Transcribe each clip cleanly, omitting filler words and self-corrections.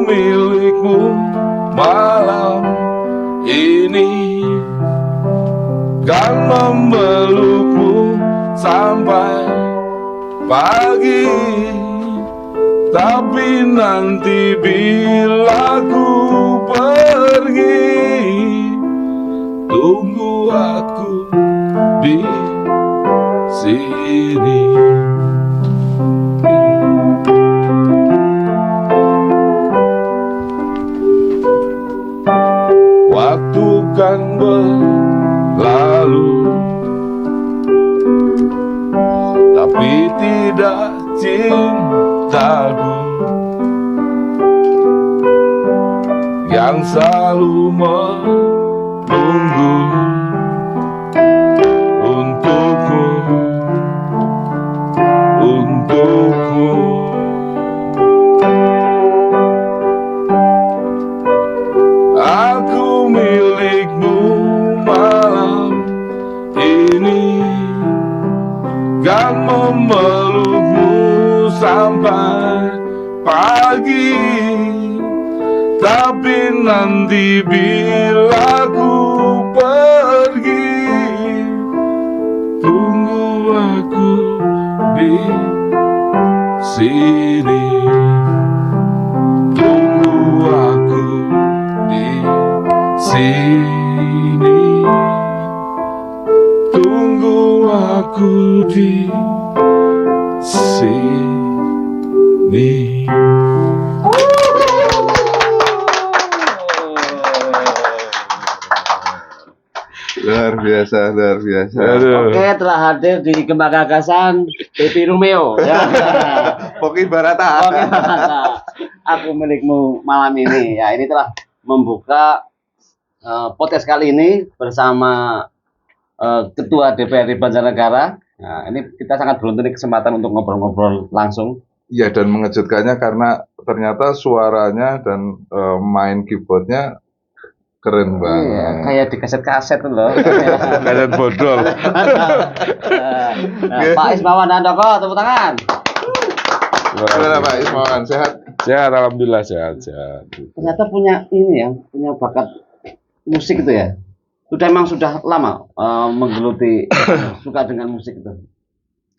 milikmu malam ini, kan memelukmu sampai pagi. Tapi nanti bila ku pergi, tunggu aku di sini. Waktu kan berlalu, tapi tidak cintaku yang selalu menunggu untukku. Aku milikmu malam ini, kan memelukmu sampai pagi. Tapi nanti bila ku pergi, tunggu aku di sini. Tunggu aku di sini. Tunggu aku di sini. Luar biasa, luar biasa. Oke, telah hadir di Gembak Gagasan Baby Romeo. Ya. Poki Barata. Oke, Barata. Aku milikmu malam ini. Ya, ini telah membuka podcast kali ini bersama Ketua DPRD Banjarnegara. Nah, ini kita sangat beruntung di kesempatan untuk ngobrol-ngobrol langsung. Iya, dan mengejutkannya karena ternyata suaranya dan main keyboardnya keren banget. Iya, kayak di kaset-kaset tuh loh. Kaset bodol. Nah, Pak Ismawan Handoko, tepuk tangan. Gimana Pak Ismawan, sehat? Sehat, alhamdulillah sehat. Ternyata punya ini ya, punya bakat musik itu ya. Emang sudah lama menggeluti suka dengan musik itu.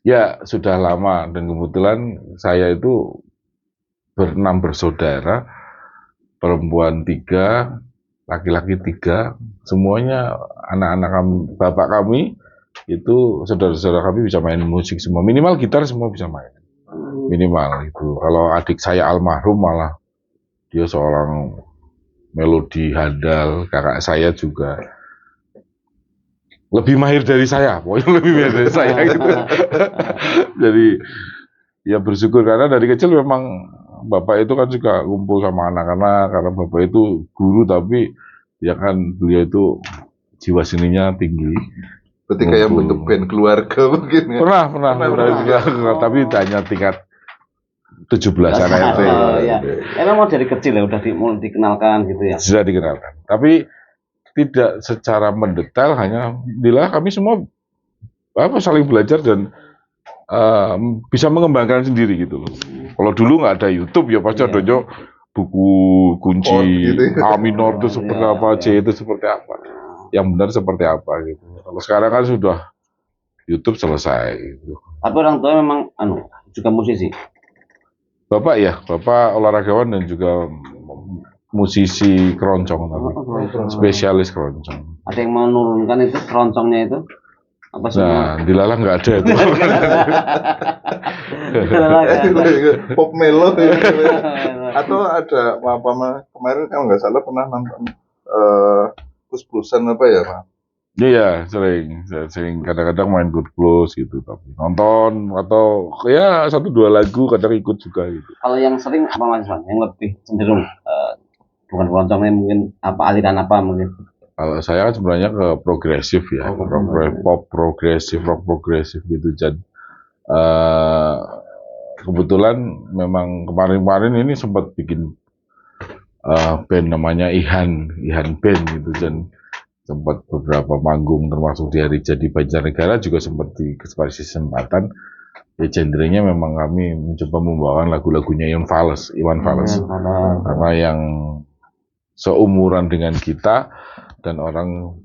Ya, sudah lama, dan kebetulan saya itu berenam bersaudara, perempuan 3, laki-laki 3, semuanya anak-anak kami, bapak kami itu saudara-saudara kami bisa main musik semua, minimal gitar semua bisa main, minimal itu. Kalau adik saya almarhum malah dia seorang melodi handal, kakak saya juga lebih mahir dari saya, pokoknya lebih mahir dari saya gitu. Jadi ya bersyukur karena dari kecil memang bapak itu kan juga kumpul sama anak-anak, karena bapak itu guru tapi ya kan beliau itu jiwa seninya tinggi. Berarti kayak bentuk band keluarga mungkin ya? Pernah. Tapi hanya tingkat 17-an itu. Oh, iya. Emang mau dari kecil ya udah mulai dikenalkan gitu ya? Sudah dikenalkan. Tapi tidak secara mendetail, hanya bila kami semua saling belajar dan bisa mengembangkan sendiri gitu loh. Kalau dulu nggak ada YouTube ya pasti ada buku kunci gitu. A minor itu seperti apa, C itu seperti apa, yang benar seperti apa gitu. Kalau sekarang kan sudah YouTube selesai gitu. Tapi orang tua memang juga musisi. Bapak olahragawan dan juga musisi keroncong, tapi spesialis keroncong. Ada yang menurunkan itu keroncongnya itu? Apa semua? Nah, dilalah nggak ada itu. Pop melo atau ada kemarin kalau nggak salah pernah nonton Plus-Plusan apa ya Pak? Iya, sering kadang-kadang main Good Plus gitu, tapi nonton atau ya 1-2 lagu kadang ikut juga gitu. Kalau yang sering apa Mas Man? Yang lebih cenderung bukan keroncongnya mungkin apa aliran apa mungkin? Kalau saya kan sebenarnya ke progresif ya, pop progresif, rock progresif gitu. Dan kebetulan memang kemarin-kemarin ini sempat bikin band namanya Ihan Band gitu, dan sempat beberapa manggung termasuk di hari jadi Banjarnegara juga sempat dikasih kesempatan ya genrenya memang kami mencoba membawakan lagu-lagunya Iwan Fals. Karena yang seumuran dengan kita dan orang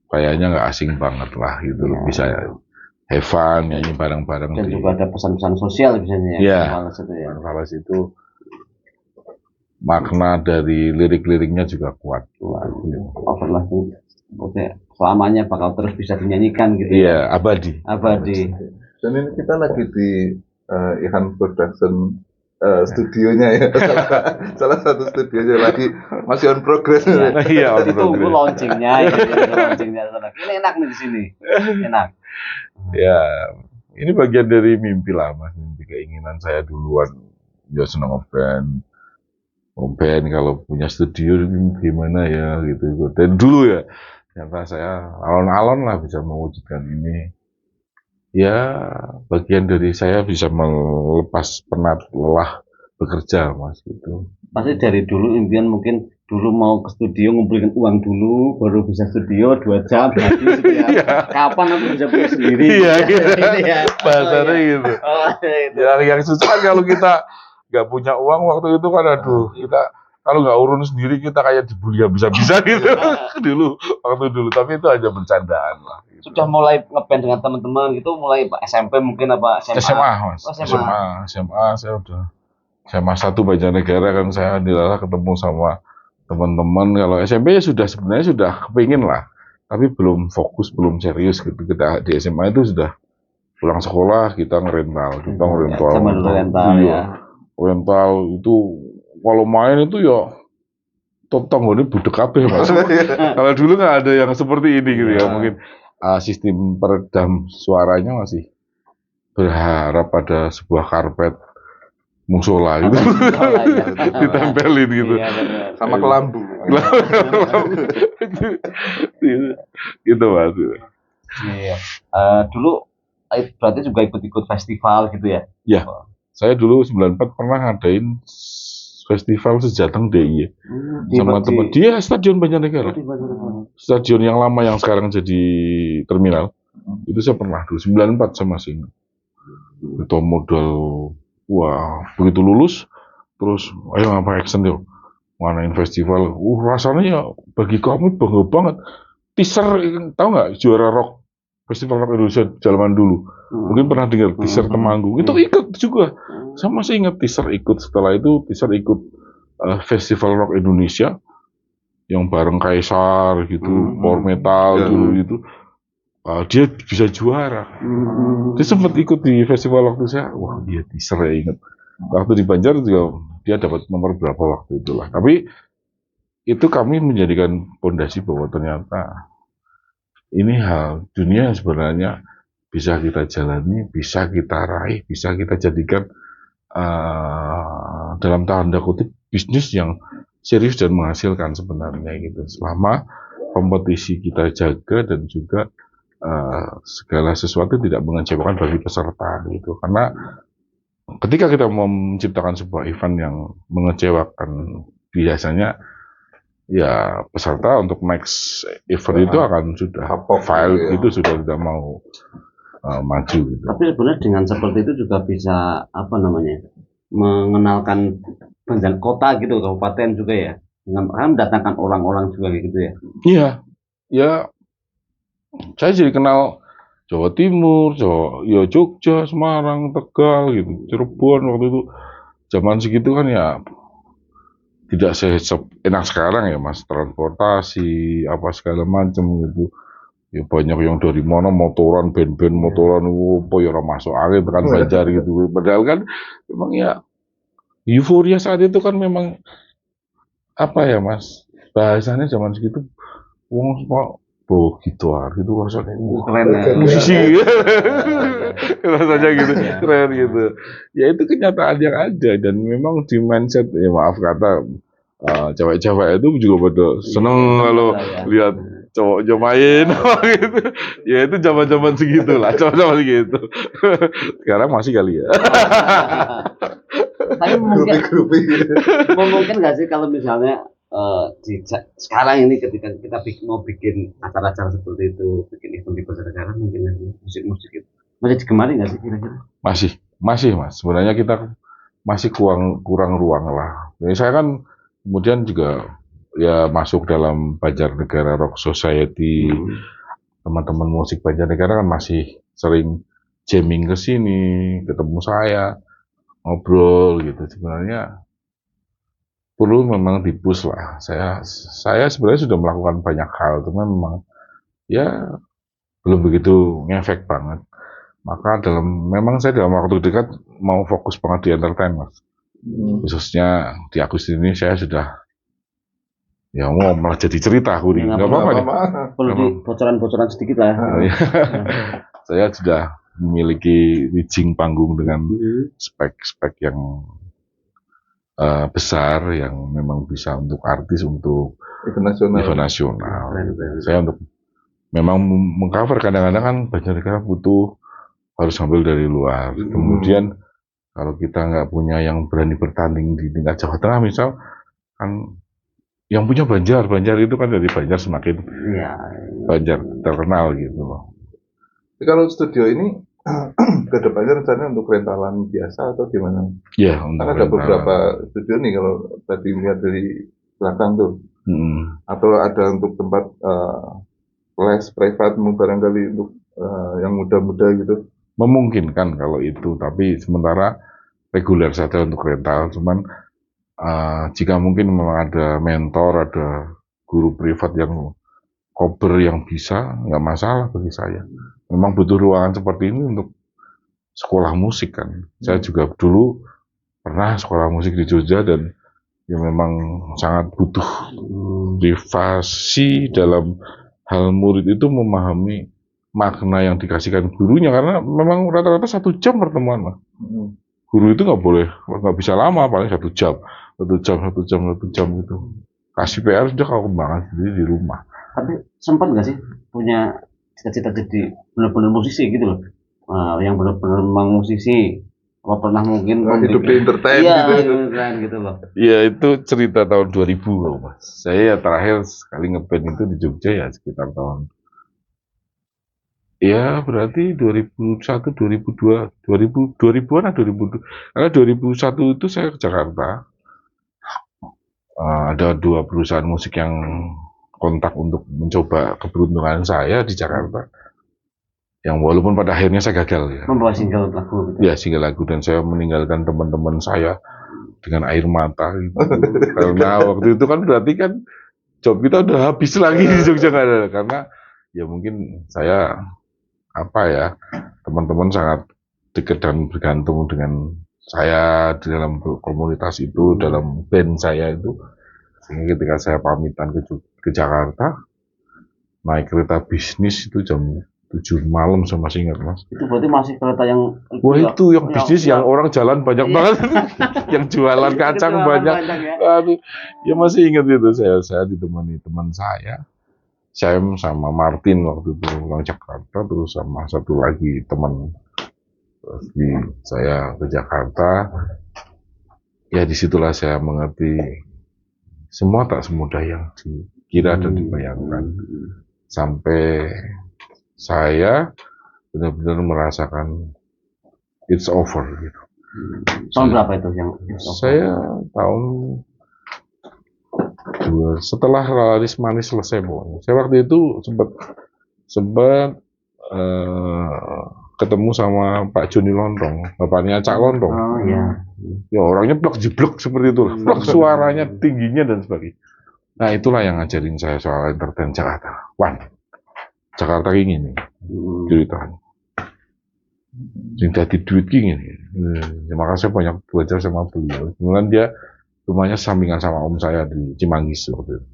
kayaknya nggak asing banget lah gitu, bisa have fun nyanyi bareng-bareng. Dan juga ada pesan-pesan sosial biasanya ya. Iwan Fals itu makna dari lirik-liriknya juga kuat. Oke, selamanya bakal terus bisa dinyanyikan gitu. Iya, abadi. Dan ini kita lagi di Ihan Production studionya ya, salah satu studionya lagi masih on progress. Iya, on progress. Tunggu launchingnya. Ini enak nih di sini, enak. Ya, ini bagian dari mimpi lah Mas, mimpi keinginan saya duluan. Ya senang ngeband kalau punya studio gimana ya gitu. Dan dulu ya, ternyata saya alon-alon lah bisa mewujudkan ini. Ya, bagian dari saya bisa melepas penat lelah bekerja Mas gitu. Pasti dari dulu impian mungkin dulu mau ke studio ngumpulin uang dulu baru bisa studio 2 jam habis ya. Kapan aku bisa punya sendiri? Iya, bahasanya gitu. Yang susah kan kalau kita nggak punya uang waktu itu kan, aduh, kita kalau nggak urun sendiri kita kayak dibully bisa-bisa gitu waktu dulu, tapi itu aja bercandaan lah. Gitu. Sudah mulai ngeband dengan teman-teman gitu, mulai SMP mungkin apa SMA? SMA Mas. SMA saya udah SMA 1 Banjarnegara kan, saya ketemu sama teman-teman. Kalau SMP ya sebenarnya sudah kepingin lah, tapi belum fokus, belum serius gitu. Kita di SMA itu sudah pulang sekolah kita ngerental. Rental itu kalau main itu ya tonggone budek kabeh Mas. Kalau dulu nggak ada yang seperti ini gitu ya. Mungkin sistem peredam suaranya masih berharap pada sebuah karpet musola gitu. Ditempelin gitu. Sama kelambu. Gitu Mas. Iya. Dulu berarti juga ikut-ikut festival gitu ya? Iya. Saya dulu 94 pernah ngadain festival Sejateng DIY sama teman dia Stadion Banjarnegara. Stadion yang lama yang sekarang jadi terminal. Itu saya pernah dulu 94 sama sini. Itu modal begitu lulus terus ayo ngapa action yuk. Ngadain festival. Rasanya ya bagi kami bangga banget. Teaser tahu nggak juara rock Festival Rock Indonesia zaman dulu. Mungkin pernah dengar teaser Temanggung. Itu ikut juga. Saya masih ingat teaser ikut. Setelah itu teaser ikut Festival Rock Indonesia yang bareng Kaisar gitu, Power Metal dulu gitu. Dia bisa juara. Dia sempat ikut di festival waktu saya. Wah, dia teaser ya ingat. Waktu di Banjar juga dia dapat nomor berapa waktu itulah. Tapi itu kami menjadikan fondasi bahwa ternyata ini hal dunia sebenarnya bisa kita jalani, bisa kita raih, bisa kita jadikan dalam tanda kutip bisnis yang serius dan menghasilkan sebenarnya gitu. Selama kompetisi kita jaga dan juga segala sesuatu tidak mengecewakan bagi peserta gitu. Karena ketika kita mau menciptakan sebuah event yang mengecewakan, biasanya ya peserta untuk next event itu akan sudah file itu sudah tidak mau maju gitu. Tapi sebenarnya dengan seperti itu juga bisa mengenalkan Banjar kota gitu, kabupaten juga ya, dengan mendatangkan orang-orang juga gitu ya. Iya, ya saya jadi kenal Jawa Timur, Jogja, Semarang, Tegal gitu, Cirebon waktu itu zaman segitu kan ya. Tidak enak sekarang ya Mas, transportasi apa segala macam gitu. Ya banyak yang dari mana motoran, band-band motoran, ya masuk angin tekan Banjar gitu. Padahal kan memang ya euforia saat itu kan memang apa ya Mas, bahasanya zaman segitu wong semua bawa gitar gitu rasanya keren ya. Musisi rasanya gitu, keren gitu. Ya itu kenyataan yang ada dan memang di mindset ya maaf kata cewek-cewek itu juga pada seneng kalau lihat cowoknya main gitu. Ya itu zaman-zaman segitu lah, zaman-zaman segitu. Sekarang masih kali ya. Tapi mungkin nggak sih kalau misalnya sekarang ini ketika kita mau bikin acara-acara seperti itu, bikin event di Banjarnegara mungkin musik-musik itu Masih digemari nggak sih kira-kira? Masih Mas. Sebenarnya kita masih kurang ruang lah. Jadi saya kan kemudian juga ya masuk dalam Banjarnegara Rock Society, teman-teman musik Banjarnegara kan masih sering jamming ke sini, ketemu saya, ngobrol gitu. Sebenarnya perlu memang di-push lah. Saya sebenarnya sudah melakukan banyak hal, cuma memang ya belum begitu ngefek banget. Maka memang saya dalam waktu dekat mau fokus banget di entertain, Mas. Khususnya di Agustus ini saya sudah ya mau malah jadi cerita aku nih. Ya, Nggak apa-apa nih. Perlu di bocoran-bocoran sedikit lah. Saya sudah memiliki reaching panggung dengan spek-spek yang besar yang memang bisa untuk artis, untuk event nasional. Saya untuk memang mengcover kadang-kadang kan Banjarnegara butuh harus ambil dari luar. Kemudian kalau kita nggak punya yang berani bertanding di tingkat Jawa Tengah misal, kan yang punya Banjar itu kan dari Banjar semakin Banjar terkenal gitu loh. Jadi kalau studio ini ke depannya rencananya untuk rentalan biasa atau gimana? Iya, untuk Karena ada beberapa studio nih kalau tadi lihat dari belakang tuh. Atau ada untuk tempat les privat barangkali untuk yang muda-muda gitu. Memungkinkan kalau itu, tapi sementara reguler saja untuk rental. Cuman jika mungkin memang ada mentor, ada guru privat yang cover yang bisa, nggak masalah bagi saya. Memang butuh ruangan seperti ini untuk sekolah musik kan. Saya juga dulu pernah sekolah musik di Jogja dan ya memang sangat butuh privasi dalam hal murid itu memahami makna yang dikasihkan gurunya, karena memang rata-rata 1 jam pertemuan, Mas. Guru itu nggak bisa lama, paling 1 jam gitu. Kasih PR sudah kalau kembangan sendiri di rumah. Tapi sempat nggak sih punya cita-cita jadi benar-benar musisi gitu loh, yang benar-benar memang musisi? Apa pernah mungkin hidup di entertain gitu loh? Iya, itu cerita tahun 2000 loh, Mas. Saya terakhir sekali ngeband itu di Jogja ya sekitar tahun ya berarti 2001, 2002, 2000-an atau 2002. Karena 2001 itu saya ke Jakarta. Ada 2 perusahaan musik yang kontak untuk mencoba keberuntungan saya di Jakarta. Yang walaupun pada akhirnya saya gagal ya. Membawa single lagu gitu. Ya, single lagu, dan saya meninggalkan teman-teman saya dengan air mata gitu. Karena waktu itu kan berarti kan job kita udah habis lagi di Jogja, karena ya mungkin saya teman-teman sangat dekat dan bergantung dengan saya di dalam komunitas itu, dalam band saya itu, sehingga ketika saya pamitan ke Jakarta, naik kereta bisnis itu jam 7 malam, saya masih ingat, Mas. Itu berarti masih kereta yang itu yang bisnis yang orang jalan banyak banget, yang jualan kacang banyak. Ya masih ingat itu, saya ditemani teman saya, Sam sama Martin waktu itu pulang Jakarta, terus sama satu lagi teman. Saya ke Jakarta, ya disitulah saya mengerti semua tak semudah yang dikira dan dibayangkan. Sampai saya benar-benar merasakan it's over gitu. Tahun berapa itu yang saya tahun setelah Laris Manis selesai pokoknya. Saya waktu itu sempat ketemu sama Pak Joni Lontong, bapaknya Cak Lontong. Oh iya. Ya orangnya plek-jeblek seperti itu, plek suaranya tingginya dan sebagainya. Nah itulah yang ngajarin saya soal entertain Jakarta. Jakarta ingin ceritanya. Yang jadi duit gini. Makanya saya banyak belajar sama beliau. Kemudian dia rumahnya sampingan sama om saya di Cimanggis waktu itu.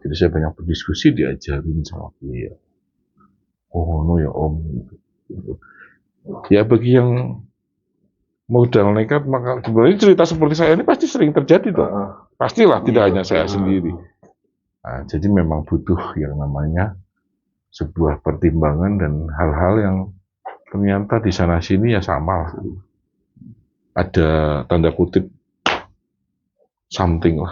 Jadi saya banyak berdiskusi, diajarin sama beliau. Oh no ya om. Ya bagi yang modal nekat, maka sebenarnya cerita seperti saya ini pasti sering terjadi toh. Pastilah, tidak hanya saya sendiri. Nah, jadi memang butuh yang namanya sebuah pertimbangan dan hal-hal yang ternyata di sana sini ya sama. Ada tanda kutip something lah.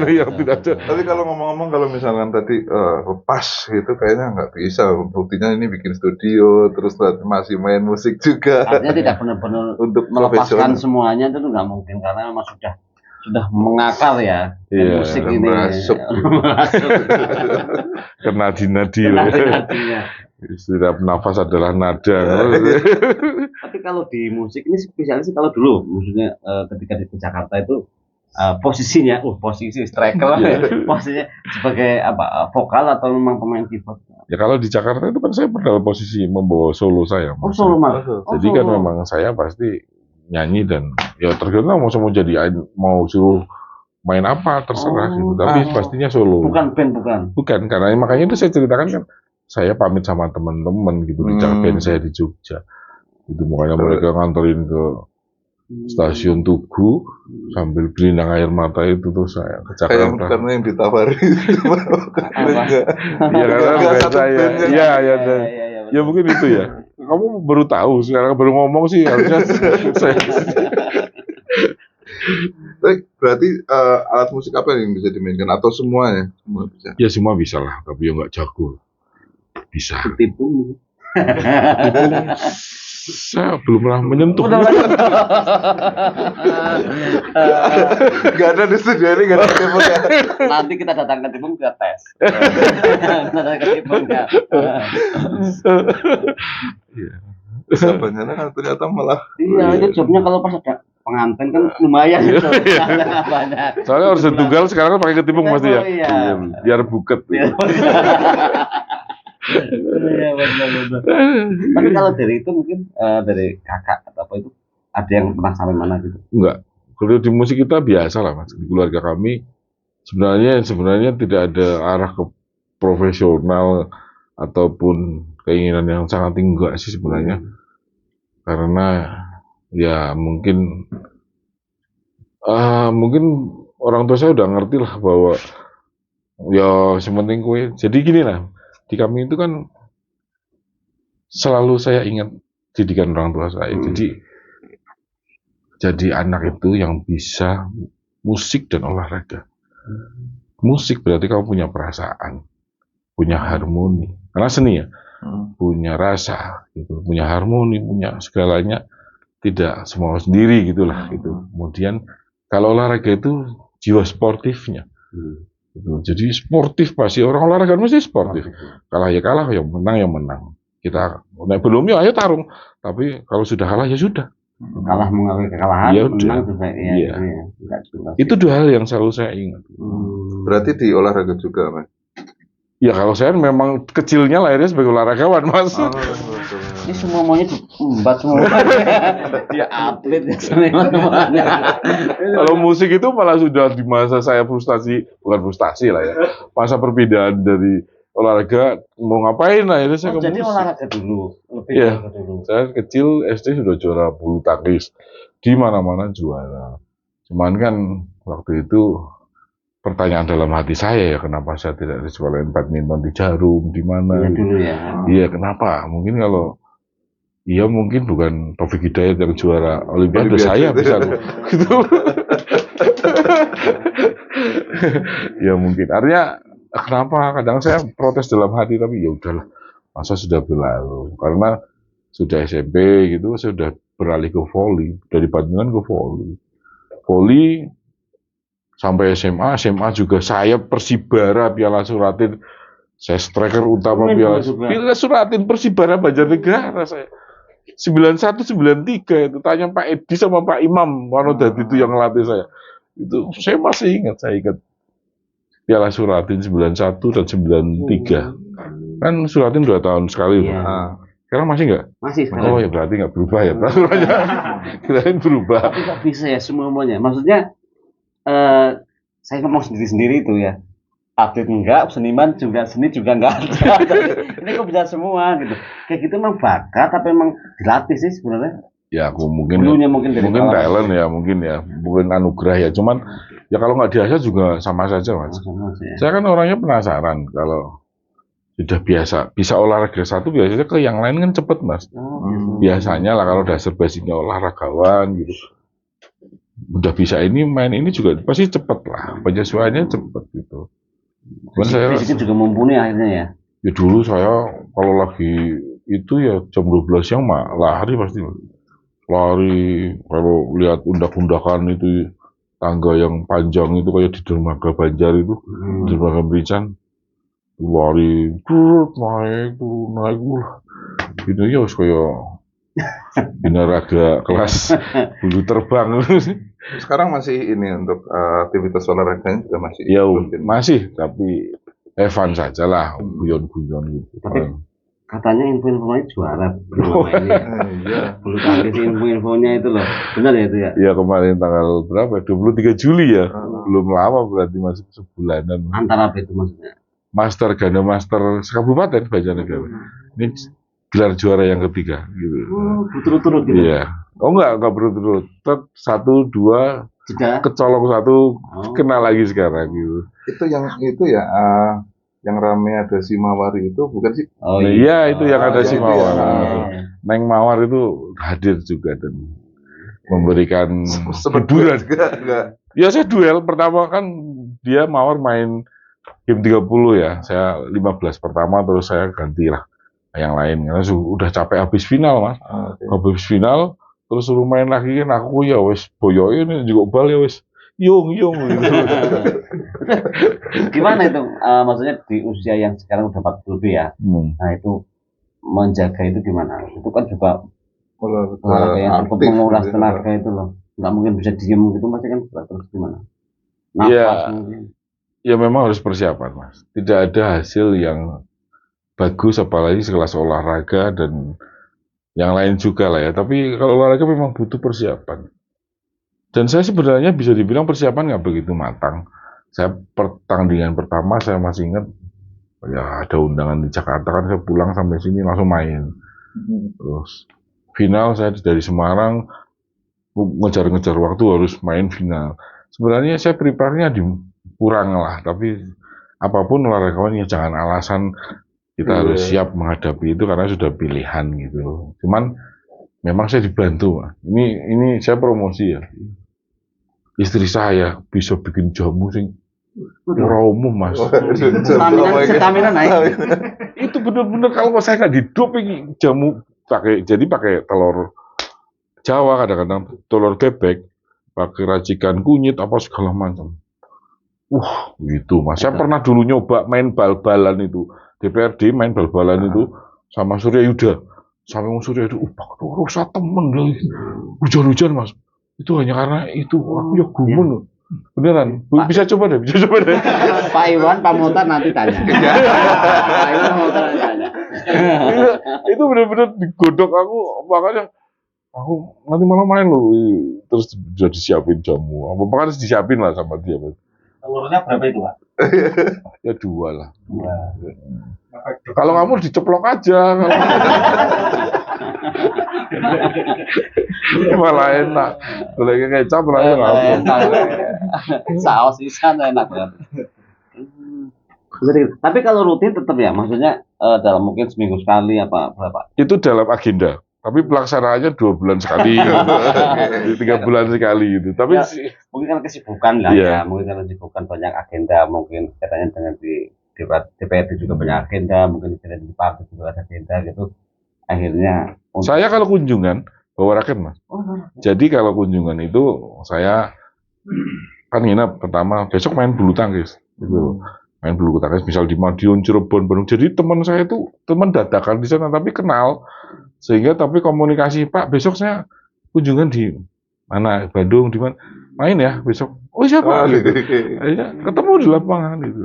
Yang tidak ada. Tapi kalau ngomong-ngomong, kalau misalkan tadi lepas gitu kayaknya nggak bisa. Buktinya ini bikin studio, terus masih main musik juga. Artinya tidak benar-benar Untuk melepaskan profesional. semuanya itu nggak mungkin karena memang sudah mengakar ya Iya, musik udah ini. merasuk. Merasuk. Kena nadi Nadi-nadinya. Setiap nafas adalah nada. Tapi kalau di musik ini spesialis sih kalau dulu, maksudnya ketika di Jakarta itu posisinya, posisi striker, posisinya sebagai apa vokal atau memang pemain keyboard? Ya kalau di Jakarta itu kan saya pada posisi membawa solo saya. Oh solo malah. Jadi kan memang saya pasti nyanyi dan ya tergantung mau jadi mau suruh main apa terserah gitu. Tapi pastinya solo. Bukan band bukan. Bukan karena makanya itu saya ceritakan kan saya pamit sama teman-teman gitu di band saya di Jogja. Itu makanya mereka nganterin ke stasiun Tugu sambil berlinang air mata itu terus saya ke Jakarta. Karena yang ditawari Iya karena saya. Iya. Ya mungkin itu ya. Kamu baru tahu sekarang baru ngomong sih harusnya saya. Berarti alat musik apa yang bisa dimainkan atau semuanya? Semua bisa. Ya semua bisa lah, tapi ya nggak jago. Bisa. Tipu. Saya belum pernah menyentuh. Gak ada di studio ini, gak ada tipu ya. Nanti kita datangkan Tipung ke tes. Datangkan Tipung ya. Sabannya ternyata malah. Iya, itu jobnya kalau pas ada pengantin kan lumayan itu. Banyak. Soalnya harus tunggal sekarang kan pakai ketipung pasti ya. Iya. Biar buket. Iya benar. Tapi kalau dari itu mungkin dari kakak atau apa itu ada yang pernah sampai mana gitu? Enggak. Kalau di musik kita biasa lah mas. Di keluarga kami sebenarnya tidak ada arah ke profesional ataupun keinginan yang sangat tinggi sih sebenarnya. Karena ya mungkin orang tua saya udah ngerti lah bahwa ya sementing kue. Jadi gini lah. Di kami itu kan selalu saya ingat didikan orang tua saya. Jadi anak itu yang bisa musik dan olahraga. Musik berarti kamu punya perasaan, punya harmoni. Karena seni ya, punya rasa, gitu, punya harmoni, punya segalanya. Tidak semua sendiri gitulah. Gitu. Kemudian kalau olahraga itu jiwa sportifnya. Jadi sportif pasti orang olahraga mesti sportif. Kalah ya kalah, yang menang ya menang. Kita belum ya ayo tarung. Tapi kalau sudah kalah ya sudah. Kalah mengakui kekalahan, ya menang juga ya. Gitu. Itu dua hal yang selalu saya ingat. Berarti di olahraga juga, Mas? Ya kalau saya memang kecilnya lahirnya sebagai olahragawan, Mas. Ini semua maunya diembat semua. Dia atlet ya semuanya. Kalau musik itu malah sudah di masa saya bukan frustasi lah ya. Masa perpindahan dari olahraga mau ngapain lah akhirnya saya ke Jadi musik. olahraga dulu, lebih Iya. olahraga dulu. Saya kecil SD sudah juara bulu tangkis. Di mana-mana juara. Cuman kan waktu itu pertanyaan dalam hati saya ya kenapa saya tidak disekolahin badminton di Jarum di mana? Iya dulu ya. Iya kenapa? Mungkin kalau iya mungkin bukan Taufik Hidayat yang juara Olimpiade saya bisa gitu. Ya mungkin. Artinya kenapa kadang saya protes dalam hati tapi ya udahlah masa sudah berlalu karena sudah SMP gitu saya sudah beralih ke voli dari badminton ke voli. Voli sampai SMA juga saya Persibara Piala Suratin. Saya striker utama Piala Suratin Persibara Banjarnegara saya. 91 93 itu tanya Pak Edi sama Pak Imam Wanodadi itu yang ngelatih saya. Itu saya masih ingat, saya ingat Piala Suratin 91 dan 93. Kan Suratin 2 tahun sekali. Sekarang masih nggak? Masih. Oh ya berarti nggak berubah ya peraturannya. Kirain berubah. Tapi kok bisa ya semuanya? Maksudnya saya ngomong sendiri-sendiri itu ya. Atlet enggak, seniman juga, seni juga enggak ada. Ini kok bisa semua gitu. Kayak gitu memang bakat tapi memang dilatih sih sebenarnya. Ya aku mungkin talent ya mungkin ya, bukan anugerah ya. Cuman ya kalau nggak diasah juga sama saja mas. Saya kan orangnya penasaran kalau sudah bisa olahraga satu biasanya ke yang lain kan cepet mas. Biasanya lah kalau dasar basicnya olahragawan gitu. udah bisa ini main ini juga pasti cepet lah, penyesuaiannya cepet gitu. Cuman saya fisiknya juga mumpuni akhirnya ya. Ya dulu saya kalau lagi itu ya jam 12 siang mah lari pasti. Lari kalau lihat undak-undakan itu tangga yang panjang itu kayak di Dermaga Banjar itu, Dermaga Merican, lari, naik tuh, naik gitu ya kayak binaraga kelas bulu terbang. Sekarang masih ini untuk aktivitas olahraganya juga masih Ya rutin. masih, tapi Evan saja lah, guyon-guyon gitu. Tapi katanya info-infonya juara ini. Iya. Bulu tangkis info-infonya itu loh, benar ya itu ya? Ya kemarin tanggal berapa? 23 Juli ya, belum lama berarti masih sebulanan. Antara apa itu maksudnya? Master Ganda Master Kabupaten Banjarnegara. Ini gelar juara yang ketiga gitu. Berturut-turut gitu. Iya. Oh enggak berturut-turut. Tetap 1, 2 Jeda. kecolong 1 kena lagi sekarang gitu. Itu ya yang rame ada si Mawari itu bukan sih? Oh iya, itu yang ada si Mawar. Neng Mawar itu hadir juga dan memberikan hiburan. Ya saya duel pertama kan dia Mawar main game 30 ya. Saya 15 pertama terus saya gantilah yang lain karena udah capek habis final Mas. Habis final terus suruh main lagi kan aku ya wes boyoke ini juga bal ya wes yung gitu. Gimana itu maksudnya di usia yang sekarang udah 40 lebih ya. Nah itu menjaga itu gimana? Itu kan juga olahraga yang cukup menguras tenaga itu loh. Nggak mungkin bisa diem gitu masih kan terus gimana? Nafas mungkin. Ya memang harus persiapan Mas. Tidak ada hasil yang bagus apalagi sekelas olahraga dan yang lain juga lah ya. Tapi kalau olahraga memang butuh persiapan. Dan saya sebenarnya bisa dibilang persiapan nggak begitu matang. Saya pertandingan pertama saya masih ingat ya ada undangan di Jakarta kan saya pulang sampai sini langsung main. Terus final saya dari Semarang ngejar-ngejar waktu harus main final. Sebenarnya saya prepare-nya kurang lah, tapi apapun olahragawan ya jangan alasan kita harus siap menghadapi itu karena sudah pilihan gitu. Cuman memang saya dibantu, Mas. Ini saya promosi ya. Istri saya bisa bikin jamu sing ora umum, Mas. Stamina naik. Itu benar-benar kalau saya nggak hidup ini jamu pakai telur Jawa kadang-kadang telur bebek, pakai racikan kunyit apa segala macam. Gitu, Mas. Saya pernah dulu nyoba main bal-balan itu. DPRD main bal-balan itu sama Surya Yuda. Sampai Surya Yuda, rusak temen lah. Hujan-hujan, Mas. Itu hanya karena itu. Aku ya gumun. Beneran. Bisa coba deh. Pak Iwan, Pak Muhtar nanti tanya. Pak Iwan, Muhtar tanya. Itu bener-bener digodok aku. Makanya aku nanti malam main loh. Terus sudah disiapin jamu. Apa harus disiapin lah sama dia. Telurnya berapa itu, Pak? Ya 2 lah. Kalau kamu diceplok aja. Malah enak. Boleh kecap lah ya. Saus isan enak banget. Tapi kalau rutin tetap ya, maksudnya dalam mungkin seminggu sekali apa berapa? Itu dalam agenda. Tapi pelaksanaannya 2 bulan sekali, 3 bulan sekali gitu. Tapi ya, mungkin kan kesibukan lah ya, mungkin kan kesibukan banyak agenda, mungkin katanya dengan di DPRD juga banyak agenda, mungkin di partai juga ada agenda gitu. Akhirnya saya kalau kunjungan bawa raket Mas. Jadi kalau kunjungan itu saya kan nginep pertama besok main bulu tangkis gitu. Main bulu tangkis misal di Madiun, Cirebon, Bandung. Jadi teman saya itu teman dadakan di sana tapi kenal. Sehingga tapi komunikasi, Pak besok saya kunjungan di mana Bandung di mana main ya besok. Oh siapa gitu. Akhirnya ketemu di lapangan gitu.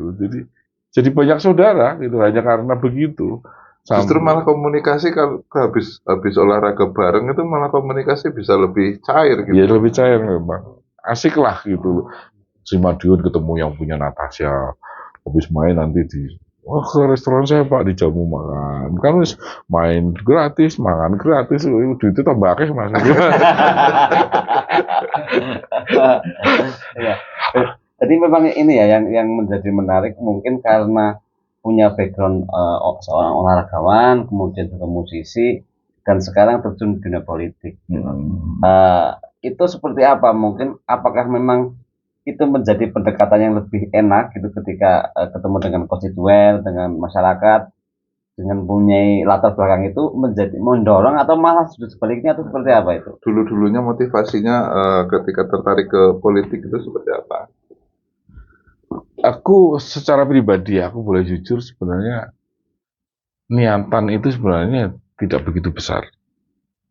Jadi banyak saudara gitu hanya karena begitu. Justru malah komunikasi kalau habis olahraga bareng itu malah komunikasi bisa lebih cair gitu. Iya lebih cair memang. Asik lah gitu. Si Madiun ketemu yang punya Natasha. Habis main nanti ke restoran saya Pak dijamu makan. Kan main gratis, makan gratis, duitnya tambah akeh Mas. Ya. Jadi memang ini ya yang menjadi menarik mungkin karena punya background seorang olahragawan, kemudian juga musisi dan sekarang terjun di dunia politik. itu seperti apa? Mungkin apakah memang itu menjadi pendekatan yang lebih enak gitu ketika ketemu dengan konstituen, dengan masyarakat, dengan punya latar belakang itu menjadi mendorong atau malah sebaliknya atau seperti apa itu? Dulu-dulunya motivasinya ketika tertarik ke politik itu seperti apa? Aku secara pribadi, aku boleh jujur sebenarnya niatan itu sebenarnya tidak begitu besar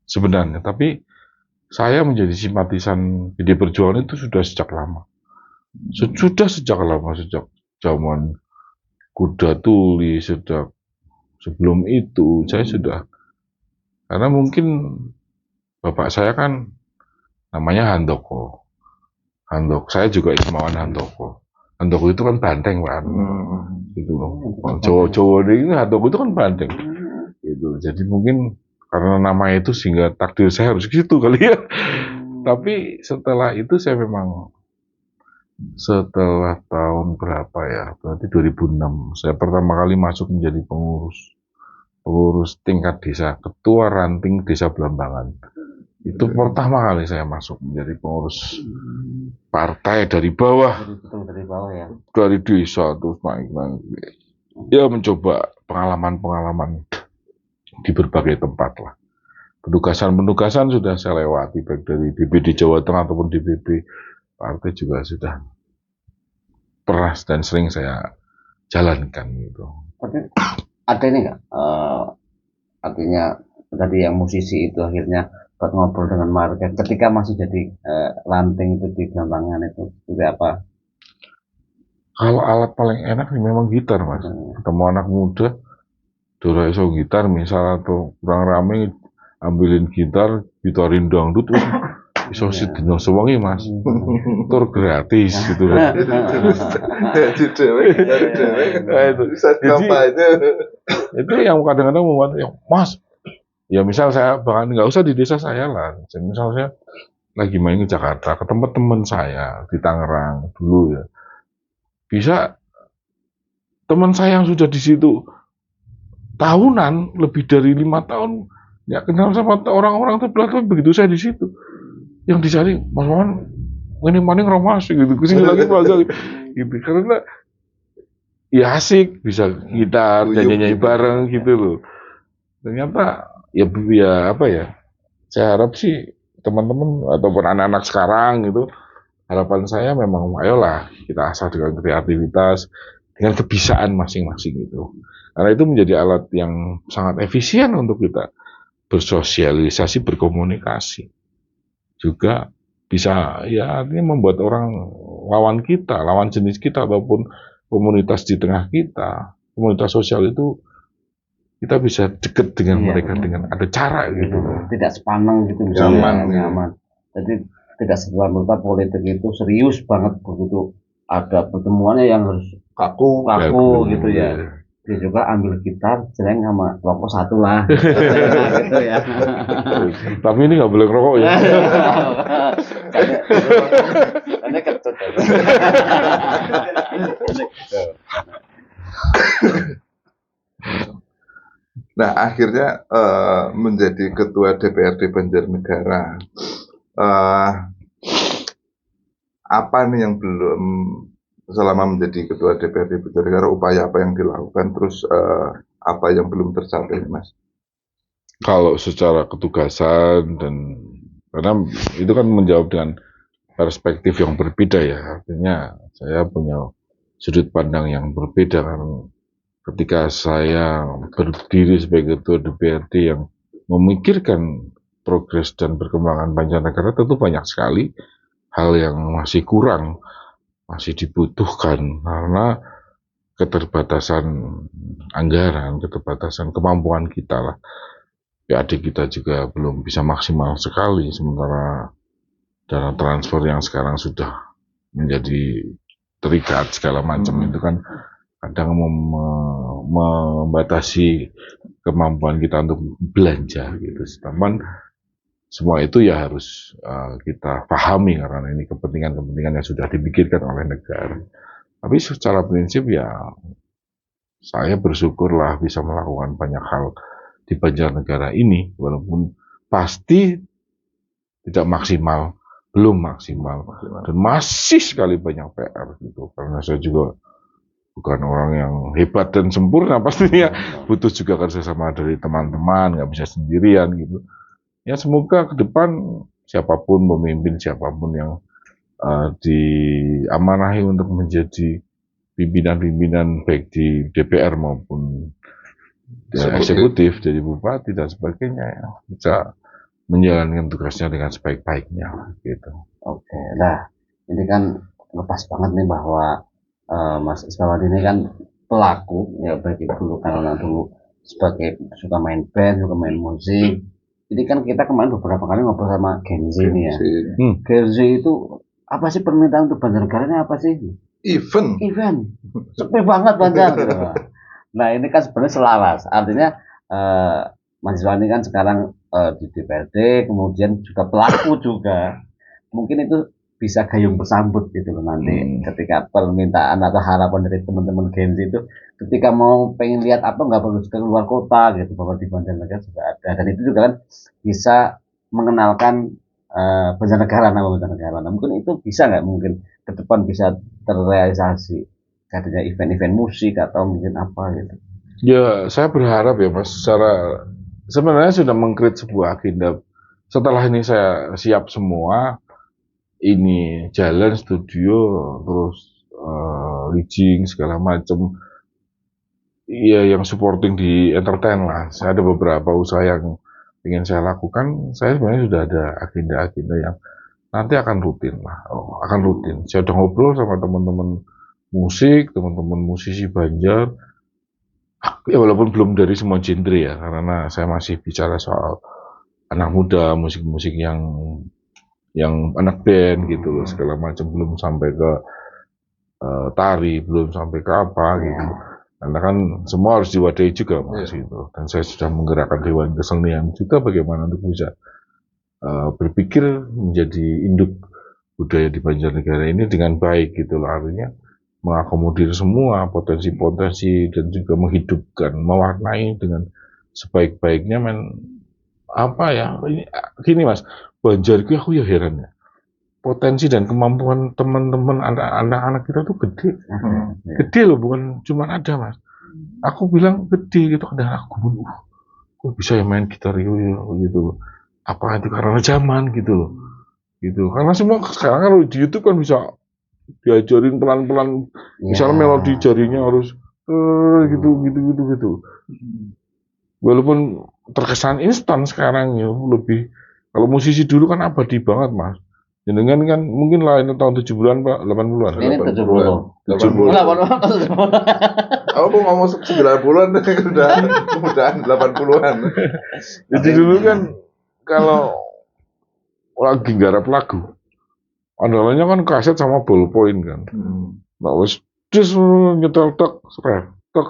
sebenarnya. Tapi saya menjadi simpatisan PD Perjuangan itu sudah sejak lama. Sudah sejak lama, sejak zaman Kuda Tuli, sejak sebelum itu saya sudah. Karena mungkin bapak saya kan namanya Handoko. Saya juga Ismawan Handoko. Handoko itu kan banteng, Pak. Gitu loh. Jawa-Jawa ini Handoko itu kan banteng. Gitu. Jadi mungkin karena nama itu sehingga takdir saya harus gitu kali ya. Tapi setelah itu saya memang setelah tahun berapa ya? Berarti 2006 saya pertama kali masuk menjadi pengurus tingkat desa, ketua ranting desa Belambangan. Itu pertama kali saya masuk menjadi pengurus partai dari bawah. Dari bawah ya. Dari desa terus naik. Ya mencoba pengalaman-pengalaman di berbagai tempat lah. Penugasan sudah saya lewati baik dari DPD Jawa Tengah ataupun DPD partai juga sudah pernah dan sering saya jalankan gitu. Tapi ada ini nggak? Artinya tadi yang musisi itu akhirnya buat ngobrol dengan market ketika masih jadi ranting itu di Belambangan itu seperti apa? Kalau alat paling enak sih memang gitar, Mas. Ketemu anak muda, dora iso gitar misal atau kurang rame ambilin gitarin dangdut terus iso sedina sewengi, Mas. Tur gratis gitu kan. Itu yang kadang-kadang membuat Mas, ya misal saya bahkan nggak usah di desa saya lah. Misal saya lagi main ke Jakarta, ke tempat teman saya di Tangerang dulu ya. Bisa teman saya yang sudah di situ tahunan, lebih dari 5 tahun, nggak kenal sama orang-orang sebelah, tapi begitu saya di situ, yang dicari Mas Wawan, ini maning romas gitu, kesini lagi plaza gitu, karena ya asik, bisa gitar, nyanyi bareng gitu loh. Ternyata ya apa ya? Saya harap sih teman-teman ataupun anak-anak sekarang gitu, harapan saya memang ayolah kita asah dengan kreativitas, dengan kebisaan masing-masing itu. Karena itu menjadi alat yang sangat efisien untuk kita bersosialisasi, berkomunikasi. Juga bisa ya artinya membuat orang lawan jenis kita ataupun komunitas di tengah kita, komunitas sosial itu kita bisa dekat dengan mereka dengan ada cara gitu. Tidak sepaneng gitu misalnya, nyaman. Jadi tidak serta-merta politik itu serius banget begitu ada pertemuannya yang harus kaku gitu ya. Dia juga ambil gitar, jeleng sama rokok satu lah. Gitu ya. Tapi ini nggak boleh ngerokok ya. Karena ketut. Nah, akhirnya menjadi ketua DPRD Banjarnegara. Apa nih yang belum selama menjadi ketua DPRD Banjarnegara, upaya apa yang dilakukan, terus apa yang belum tercapai, Mas? Kalau secara ketugasan dan karena itu kan menjawab dengan perspektif yang berbeda ya, artinya saya punya sudut pandang yang berbeda kan. Ketika saya berdiri sebagai ketua DPRD yang memikirkan progres dan perkembangan Banjarnegara, tentu banyak sekali hal yang masih kurang, masih dibutuhkan karena keterbatasan anggaran, keterbatasan kemampuan kita lah. PAD kita juga belum bisa maksimal sekali, sementara dana transfer yang sekarang sudah menjadi terikat segala macam itu kan kadang membatasi kemampuan kita untuk belanja gitu. Sedangkan semua itu ya harus kita pahami karena ini kepentingan-kepentingan yang sudah dipikirkan oleh negara. Tapi secara prinsip ya saya bersyukurlah bisa melakukan banyak hal di Banjarnegara ini, walaupun pasti tidak maksimal belum maksimal dan masih sekali banyak PR gitu, karena saya juga bukan orang yang hebat dan sempurna, pastinya butuh juga kerjasama dari teman-teman, nggak bisa sendirian gitu. Ya semoga ke depan siapapun pemimpin, siapapun yang diamanahi untuk menjadi pimpinan-pimpinan baik di DPR maupun eksekutif, jadi bupati dan sebagainya, ya, bisa menjalankan tugasnya dengan sebaik-baiknya gitu. Oke, nah ini kan lepas banget nih bahwa Mas Ismawati ini kan pelaku, ya baik itu dulu karena dulu sebagai suka main band, suka main musik. Jadi kan kita kemarin beberapa kali ngobrol sama Genzi nih ya. Genzi itu apa sih permintaan untuk Banjarnegara ini apa sih? Event. Sepi banget Banjar. Gitu. Nah ini kan sebenarnya selaras. Artinya Mas Ismawati kan sekarang di DPRD, kemudian juga pelaku juga. Mungkin itu bisa gayung bersambut gitu loh nanti ketika permintaan atau harapan dari teman-teman Genzi itu ketika mau pengen lihat apa nggak perlu ke luar kota gitu, bahwa di Banjarnegara juga ada, dan itu juga kan bisa mengenalkan Banjarnegara, nama Banjarnegara. Nah, mungkin itu bisa nggak mungkin ke depan bisa terrealisasi adanya event-event musik atau mungkin apa gitu. Ya saya berharap ya Mas, sebenarnya sudah meng-create sebuah agenda. Setelah ini saya siap semua, ini jalan studio terus leasing segala macam, iya yang supporting di entertain lah. Saya ada beberapa usaha yang ingin saya lakukan. Saya sebenarnya sudah ada agenda-agenda yang nanti akan rutin lah, akan rutin. Saya udah ngobrol sama teman-teman musik, teman-teman musisi Banjar. Ya walaupun belum dari semua genre ya, karena saya masih bicara soal anak muda, musik-musik yang anak band gitu loh, segala macam, belum sampai ke tari, belum sampai ke apa gitu. Karena kan semua harus diwadahi juga Mas gitu. Dan saya sudah menggerakkan Dewan Kesenian juga bagaimana untuk bisa berpikir menjadi induk budaya di Banjarnegara ini dengan baik gitu loh, artinya mengakomodir semua potensi-potensi dan juga menghidupkan, mewarnai dengan sebaik-baiknya apa ya, ini gini Mas, Banjar itu aku ya heran ya, potensi dan kemampuan teman-teman anak-anak kita tuh gede. Gede loh, bukan cuma ada Mas. Aku bilang gede gitu, ada anak gue, kok bisa ya main gitar gitu. Apa itu karena zaman gitu loh. Gitu. Karena semua sekarang kalau di YouTube kan bisa diajarin pelan-pelan, misalnya melodi jarinya harus gitu. Walaupun terkesan instan sekarang ya, lebih kalau musisi dulu kan abadi banget Mas. Jenengan kan mungkin lain tahun 70-an Pak, 80-an. Ini 70. 80. Aku ngomong 90-an udah 80-an. Jadi dulu kan kalau lagi garap lagu, andalannya kan kaset sama ballpoint kan. Nah wis nyetel tek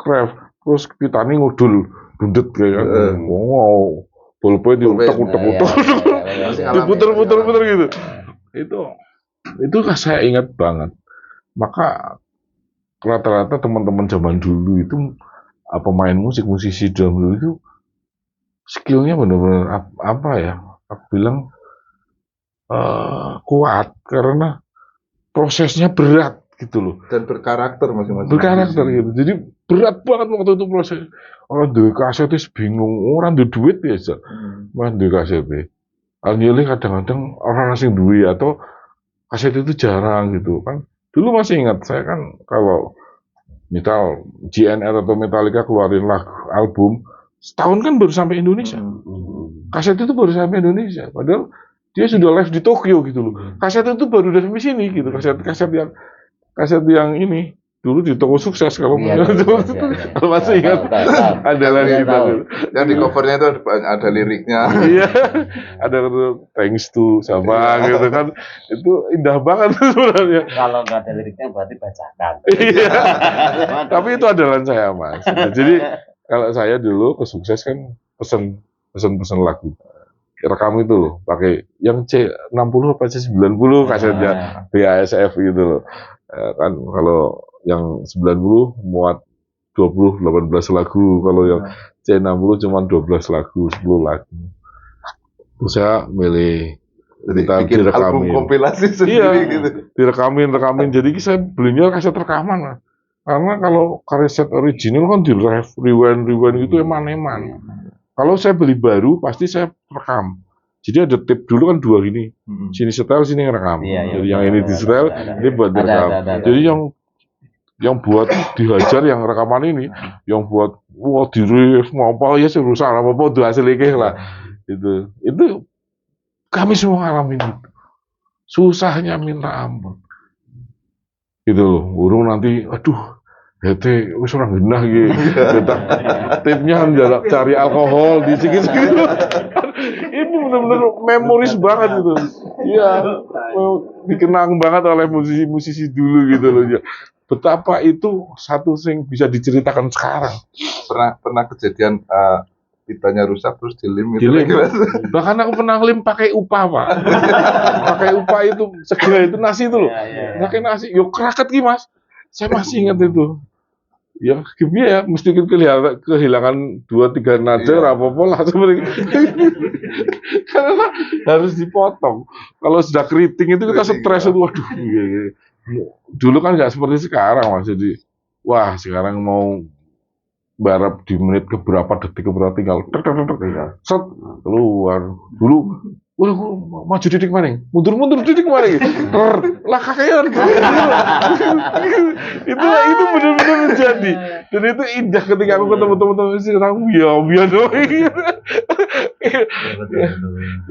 ref, terus pitani ngudul bundet kayak wow, ballpoint diutek diputer gitu. Itu saya ingat banget. Maka rata-rata teman-teman zaman dulu itu pemain musisi zaman dulu itu skillnya benar-benar apa ya? Aku bilang kuat karena prosesnya berat gitu loh. Dan berkarakter masing-masing. Berkarakter gitu. Jadi berat banget waktu itu proses. Orang duwe kaset itu bingung, orang duwe duit biasa. Mas duwe kaset. Alhamdulillah kadang-kadang orang asing duwe atau kaset itu jarang gitu kan. Dulu masih ingat saya kan kalau misal GNR atau Metallica keluarin album, setahun kan baru sampai Indonesia. Kaset itu baru sampai Indonesia. Padahal dia sudah live di Tokyo gitu loh. Kaset itu baru dari sini gitu. Kaset yang ini dulu di toko sukses kalau kalau masih ingat ada lagi yang di covernya itu ada liriknya. Iya, ada thanks to sama gitu kan, itu indah banget sebenarnya. Kalau nggak ada liriknya berarti bacakan. Iya, tapi itu adalah saya Mas. Jadi kalau saya dulu ke sukses kan pesen lagu, rekam itu loh, pakai yang C60 apa C90 kasetnya BASF gitu loh. Kan kalau yang 90 muat 18 lagu, kalau yang C60 cuma 12 lagu, 10 lagu. Terus saya milih Jadi kita bikin album direkamin. kompilasi sendiri Iya, gitu. direkamin. Jadi saya belinya kaset rekaman lah. Karena kalau kaset original kan di rewind gitu eman-eman. Kalau saya beli baru pasti saya rekam. Jadi ada tape dulu kan 2 gini. Sini setel, sini ngerekam. Iya, Jadi yang ini di setel, ini buat direkam. Jadi yang buat dihajar yang rekaman ini, yang buat wah di-riff mau apa ya rusak apa udah hasil iki lah. Itu kami semua ngalamin itu. Susahnya minta ampun. Gitu loh, urung nanti aduh hete wis ora genah iki. Tipnya jarak cari alkohol di sikit-sikit. Ini benar-benar memoris banget gitu. Iya, dikenang banget oleh musisi-musisi dulu gitu loh ya. Betapa itu satu sing bisa diceritakan sekarang. Pernah kejadian pitanya rusak terus dilem gitu. Bahkan aku pernah ngelim pakai upah, Pak. Pakai upah itu segera itu nasi itu loh. Pakai nasi, yo keraket ki Mas. Saya masih ingat itu. Ya gimana ya, mesti kehilangan 2-3 nada apa-apa lah seperti karena harus dipotong. Kalau sudah keriting itu kita stres itu, waduh. Dulu kan nggak seperti sekarang Mas. Jadi, wah sekarang mau barap di menit keberapa detik keberapa tinggal set keluar. Dulu maju titik maning, mundur titik maning. Lah kakean. itu benar-benar menjadi. Dan itu indah ketika aku ketemu teman-teman sih aku biar dong.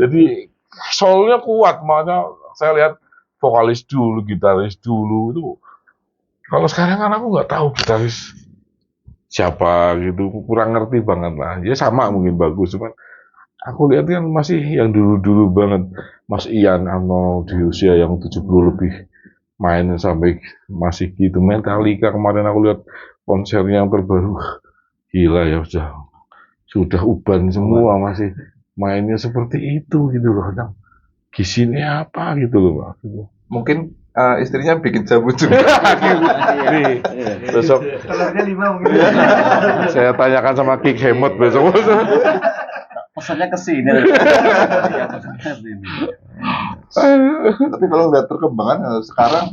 Jadi soulnya kuat, makanya saya lihat vokalis dulu, gitaris dulu itu. Kalau sekarang kan aku nggak tahu gitaris siapa gitu, kurang ngerti banget lah. Ya sama mungkin bagus, cuman aku lihat kan masih yang dulu-dulu banget. Mas Ian Arnold di usia yang 70 lebih main sampai masih gitu. Metallica kemarin aku lihat konsernya yang terbaru. Gila ya, sudah uban semua masih mainnya seperti itu gitu loh. Gizinya apa gitu loh Pak. Mungkin istrinya bikin jamu juga. Nih, besok telurnya 5 mungkin. saya tanyakan sama Kik Hemot besok. Pesannya ke sini. Tapi kalau nggak perkembangan sekarang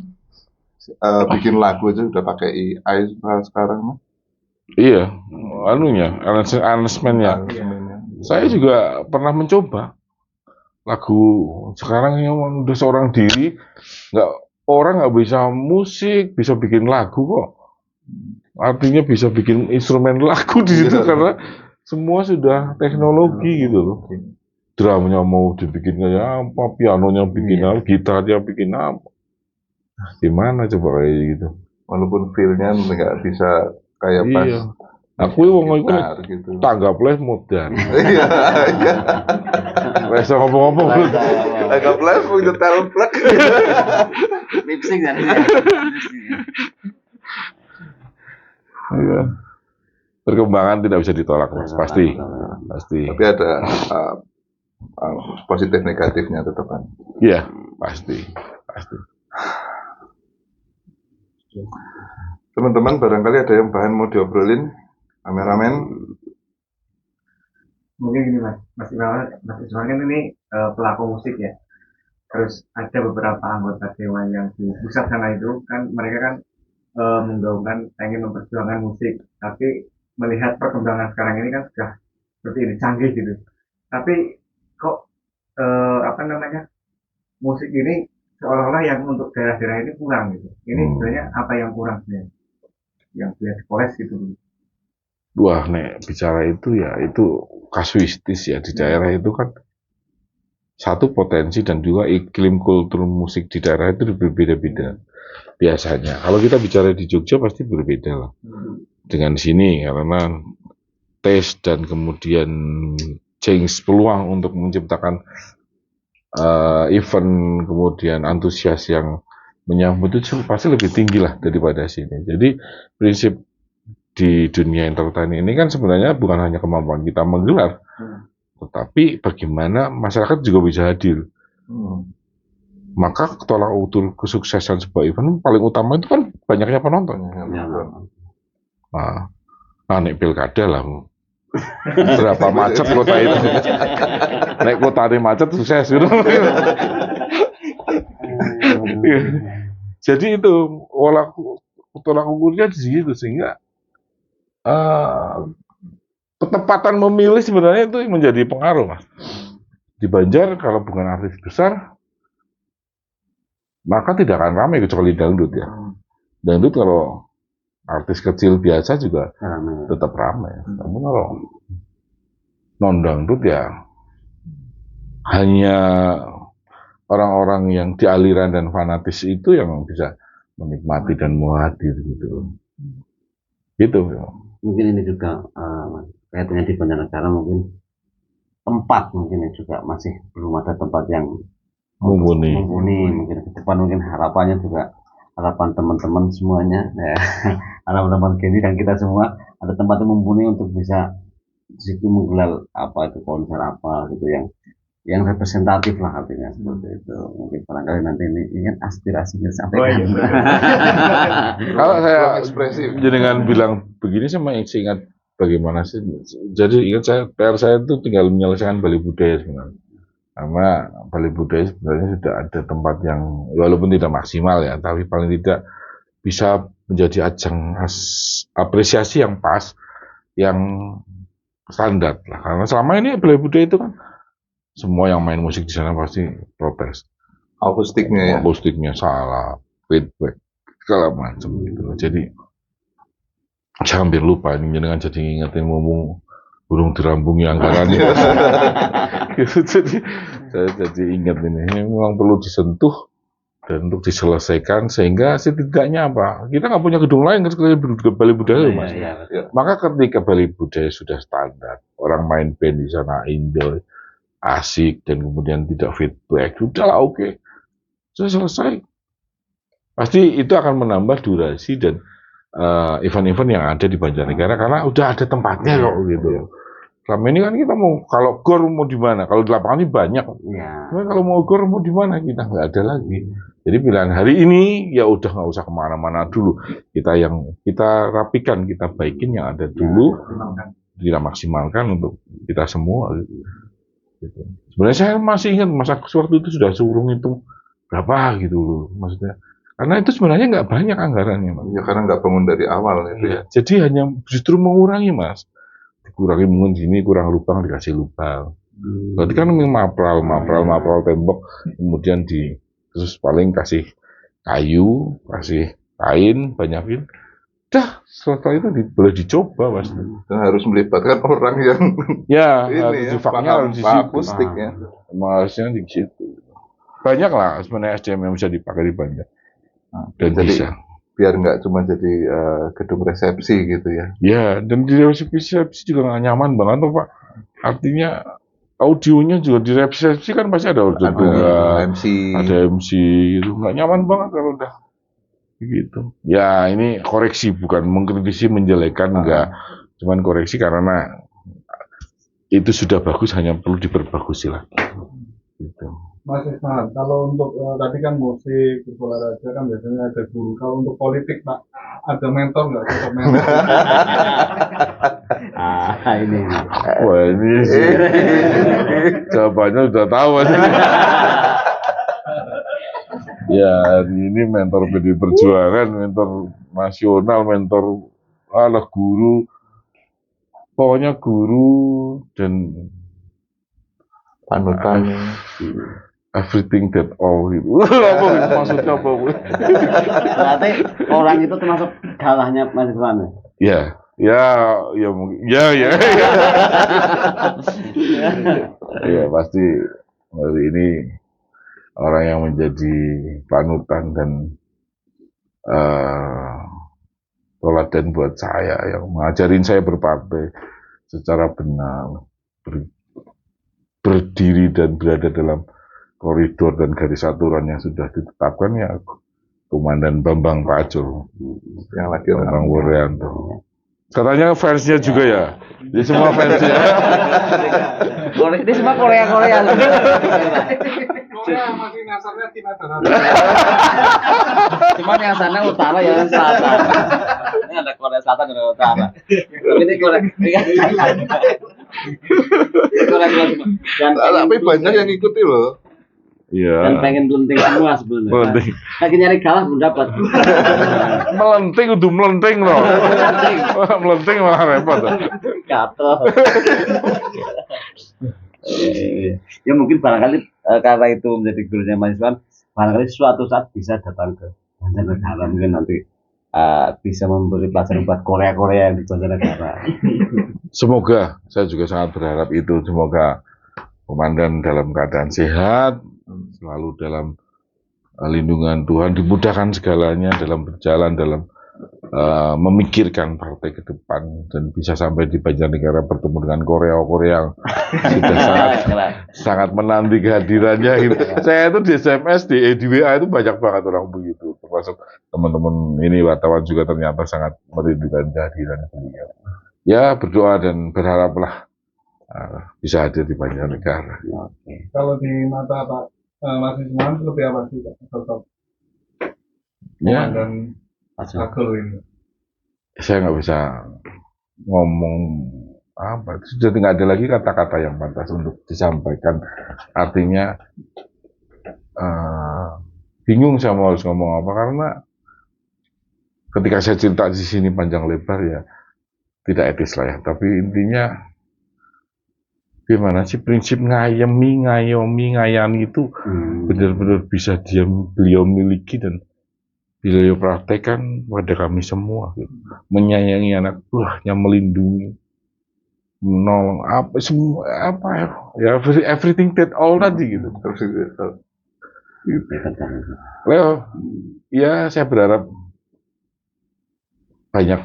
bikin lagu aja udah pakai AI sekarang. Iya, anunya, arrangementnya. Saya juga pernah mencoba lagu sekarang yang udah seorang diri, orang nggak bisa musik, bisa bikin lagu kok. Artinya bisa bikin instrumen lagu di situ karena semua sudah teknologi gitu loh. Drumnya mau dibikin kayak apa, pianonya bikin apa, gitarnya bikin apa. Gimana coba kayak gitu? Walaupun feel-nya nggak bisa kayak pas. Aku wong iku gitu. Tanggap les modern. Iya. Wes ngomong-ngomong. Tanggap les punya talent plug. Lip-sync kan. Iya. Perkembangan tidak bisa ditolak, Mas. Pasti. Tapi ada positif negatifnya tetap kan. Iya, pasti. Teman-teman barangkali ada yang bahan mau diobrolin, kameramen. Mungkin gini Mas Ismail kan ini pelaku musik ya. Terus ada beberapa anggota dewan yang di pusat sana itu kan mereka kan menggaungkan pengen memperjuangkan musik, tapi melihat perkembangan sekarang ini kan sudah seperti ini canggih gitu. Tapi kok musik ini seolah-olah yang untuk daerah-daerah ini kurang gitu. Ini sebenarnya apa yang kurang sebenarnya? Yang bisa dipoles gitu. Wah, nek bicara itu ya itu kasuistis ya di daerah itu kan satu potensi dan juga iklim kultur musik di daerah itu berbeda-beda biasanya. Kalau kita bicara di Jogja pasti berbeda lah dengan sini karena taste dan kemudian change peluang untuk menciptakan event kemudian antusias yang menyambut itu pasti lebih tinggi lah daripada sini. Jadi prinsip di dunia entertain ini kan sebenarnya bukan hanya kemampuan kita menggelar, tetapi bagaimana masyarakat juga bisa hadir. Maka tolak ukur kesuksesan sebuah event paling utama itu kan banyaknya penonton. Nah, nek pilkada lah. Berapa macet kota itu. Nek kotane macet sukses gitu. Jadi itu tolak ukurnya di situ sehingga ketepatan memilih sebenarnya itu menjadi pengaruh, Mas. Di Banjar kalau bukan artis besar maka tidak akan ramai kecuali dangdut ya. Dangdut kalau artis kecil biasa juga tetap ramai. Namun kalau non dangdut ya hanya orang-orang yang di aliran dan fanatis itu yang bisa menikmati dan mau hadir gitu. Gitu. Mungkin ini juga kaitannya di Banjarnegara mungkin tempat mungkin juga masih belum ada tempat yang mumpuni. Mungkin ke depan mungkin harapannya juga harapan teman-teman semuanya ya, harapan teman Geni dan kita semua ada tempat yang mumpuni untuk bisa di situ menggelar apa itu konser apa gitu yang representatif lah artinya seperti itu. Mungkin barangkali nanti ini ingin aspirasinya sampaikan. Kalau saya dengan bilang begini saya masih ingat bagaimana sih. Jadi ingat saya PR saya itu tinggal menyelesaikan Bali Budaya sebenarnya. Karena Bali Budaya sebenarnya sudah ada tempat yang walaupun tidak maksimal ya, tapi paling tidak bisa menjadi ajang apresiasi yang pas, yang standar lah. Karena selama ini Bali Budaya itu kan semua yang main musik di sana pasti protes. Akustiknya salah, feedback segala macam gitu. Jadi saya hampir lupa ini dengan jadi ingetin ngomong burung dirambungi anggarannya. Gitu, jadi saya jadi ingat ini memang perlu disentuh dan untuk diselesaikan sehingga setidaknya apa? Kita nggak punya gedung lain kecuali Bali Budaya, Mas. Ya. Maka ketika Bali Budaya sudah standar, orang main band di sana enjoy, asik dan kemudian tidak feedback, sudahlah oke. Selesai. Pasti itu akan menambah durasi dan event-event yang ada di Banjarnegara karena udah ada tempatnya kok gitu. Selama ini kan kita mau kalau gor mau di mana? Kalau di lapangan ini banyak. Ya. Tapi kalau mau gor mau di mana? Kita nggak ada lagi. Jadi pilihan hari ini ya udah nggak usah kemana-mana dulu. Kita rapikan, kita baikin yang ada dulu, kita maksimalkan untuk kita semua. Gitu. Sebenarnya saya masih ingat masa waktu itu sudah suruh ngitung berapa gitu loh, maksudnya. Karena itu sebenarnya nggak banyak anggarannya, Mas. Ya karena nggak bangun dari awal itu ya. Jadi hanya justru mengurangi, Mas. Dikurangi mungkin sini kurang lubang dikasih lubang. Berarti kan mapral tembok, kemudian terus paling kasih kayu, kasih kain, banyakin. Dah, setelah itu boleh dicoba, Mas. Dan harus melibatkan orang yang harus di akustiknya. Harusnya di situ. Banyak lah sebenarnya SDM yang bisa dipakai di Banjar. Dan jadi, bisa. Biar nggak cuma jadi gedung resepsi gitu ya. Ya, dan di resepsi juga nggak nyaman banget tuh, Pak. Artinya audionya juga di resepsi kan pasti ada MC, gitu. Nggak nyaman banget kalau udah gitu. Ya ini koreksi bukan mengkritisi menjelekkan enggak, cuman koreksi karena itu sudah bagus hanya perlu diperbagusi lah. Gitu. Mas Isman, kalau untuk tadi kan musik, olahraga kan biasanya ada guru. Kalau untuk politik Pak, ada mentor nggak? Sosok mentor? Ini. Wah ini sih jawabannya udah tahu sih. Ya, ini mentor PD Perjuangan, mentor nasional, mentor guru. Pokoknya guru dan panutan. Everything that all gitu. Apa maksudnya apa? Berarti orang itu termasuk galahnya Mas Isman. Ya mungkin. Ya, pasti hari ini orang yang menjadi panutan dan teladan buat saya, yang mengajarin saya berpartai secara benar, berdiri dan berada dalam koridor dan garis aturan yang sudah ditetapkan ya Komandan Bambang Pacul, yang lagi Bambang Wuryanto. Katanya fansnya juga ya, jadi semua fansnya. Ini semua Korea. Korea masih nyasarnya Cina dan Cuma yang sana utara yang selatan. Ini ada Korea Selatan dan Korea Utara. Ini Korea. Dan Tapi banyak yang ikuti loh. Iya. dan pengen melenting semua sebenarnya. Melenting. Lagi nyari galah belum dapat. Melenting udah melenting loh. Melenting malah repot. Gatel. Ya mungkin barangkali karena itu menjadi gurunya mahasiswa, barangkali suatu saat bisa datang ke Banjarnegara, mungkin nanti bisa memberi pelajaran buat Korea-Korea yang di Banjarnegara. Semoga, saya juga sangat berharap itu. Semoga komandan dalam keadaan sehat, selalu dalam lindungan Tuhan, dimudahkan segalanya dalam berjalan, dalam memikirkan partai ke depan, dan bisa sampai di Banjarnegara bertemu dengan Korea-Korea yang sudah sangat menanti kehadirannya. Gitu. Saya itu di SMS, di WA itu banyak banget orang begitu, termasuk teman-teman ini wartawan juga ternyata sangat merindukan kehadiran beliau. Ya berdoa dan berharaplah bisa hadir di Banjarnegara. Kalau di mata Pak Mas Isman lebih apa sih Pak? Sosok Ya, dan Agel ini. saya nggak bisa ngomong apa. Sudah tidak ada lagi kata-kata yang pantas untuk disampaikan. Artinya bingung saya mau harus ngomong apa, karena ketika saya cerita di sini panjang lebar ya tidak etis lah ya. Tapi intinya gimana sih prinsip ngayomi, ngayani itu benar-benar bisa beliau miliki dan beliau praktekkan pada kami semua. Gitu. Menyayangi anak buahnya, melindungi, menolong apa semua apa ya everything that all tadi gitu. Leo, ya saya berharap banyak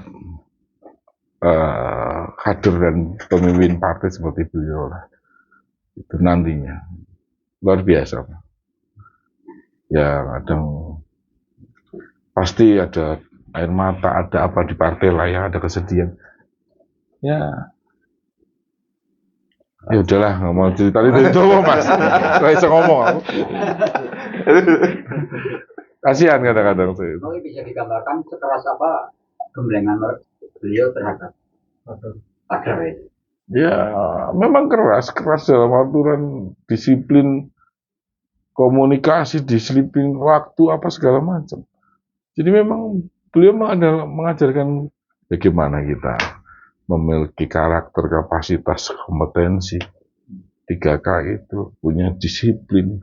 kader dan pemimpin partai seperti beliau lah. Itu nantinya luar biasa. Ya kadang pasti ada air mata, ada apa di partai lah ya, ada kesedihan. Ya udahlah, nggak mau cerita itu coba Mas. Nggak bisa ngomong aku. Kasihan kadang-kadang saya. Mungkin bisa digambarkan sekeras apa gemblengan beliau terhadap agar itu. Ya, memang keras dalam aturan, disiplin komunikasi, disiplin waktu apa segala macam. Jadi memang beliau mengajarkan bagaimana kita memiliki karakter, kapasitas, kompetensi. 3K itu punya disiplin,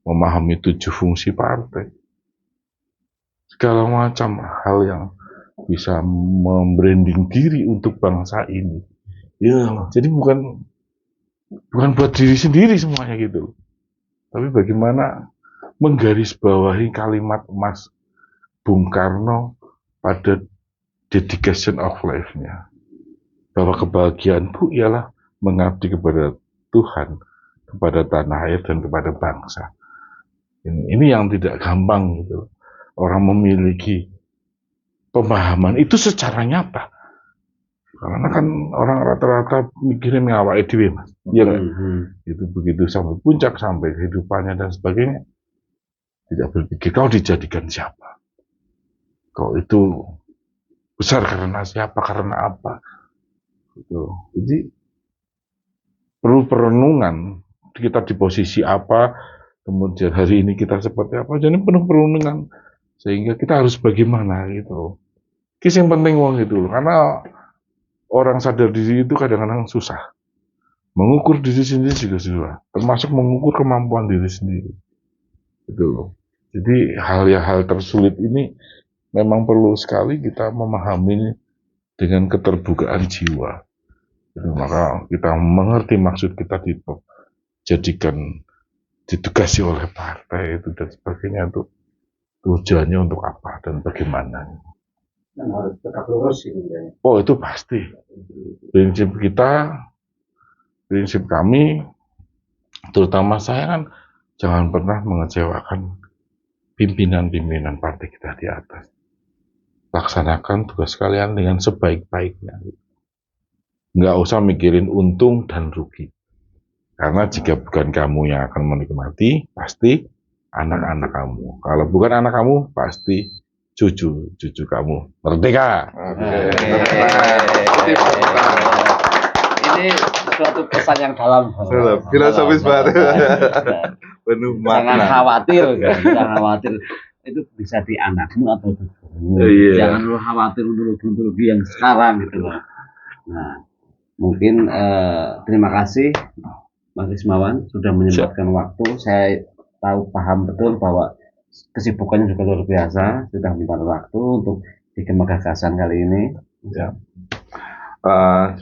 memahami 7 fungsi partai. Segala macam hal yang bisa membranding diri untuk bangsa ini. Ya, jadi bukan buat diri sendiri semuanya gitu. Tapi bagaimana menggarisbawahi kalimat Mas Bung Karno pada dedication of life-nya. Bahwa kebahagiaanku ialah mengabdi kepada Tuhan, kepada tanah air dan kepada bangsa. Ini yang tidak gampang gitu. Orang memiliki pemahaman itu secara nyata. Karena kan orang rata-rata mikirin ngawake dhewe, Mas. Iya kan? Itu begitu sampai puncak, sampai kehidupannya dan sebagainya. Tidak berpikir kau dijadikan siapa. Kau itu besar karena siapa, karena apa. Gitu. Jadi perlu perenungan, kita di posisi apa, kemudian hari ini kita seperti apa. Jadi penuh perenungan. Sehingga kita harus bagaimana gitu. Kis yang penting uang itu, karena orang sadar diri itu kadang-kadang susah. Mengukur diri sendiri juga susah, termasuk mengukur kemampuan diri sendiri. Itu loh. Jadi hal tersulit ini memang perlu sekali kita memahami dengan keterbukaan jiwa. Jadi, maka kita mengerti maksud kita dijadikan, ditugasi oleh partai itu dan sebagainya, itu tujuannya untuk apa dan bagaimana. Dan harus tetap lurus gitu ya. Oh itu pasti. Prinsip kami, terutama saya kan, jangan pernah mengecewakan pimpinan-pimpinan partai kita di atas. Laksanakan tugas kalian dengan sebaik-baiknya. Nggak usah mikirin untung dan rugi. Karena jika bukan kamu yang akan menikmati, pasti anak-anak kamu. Kalau bukan anak kamu, pasti cucu kamu. Merdeka! Ini suatu pesan yang dalam. Filosofis banget. Penuh Jangan makna. khawatir, kan? Jangan khawatir. Itu bisa di anakmu atau di kamu. Iya. Jangan lu khawatir untuk yang sekarang gitu loh. Nah, mungkin terima kasih Mas Ismawan sudah menyempatkan waktu. Saya tahu paham betul bahwa kesibukannya juga luar biasa, sudah menyempatkan waktu untuk bikin gagasan kali ini. Ya.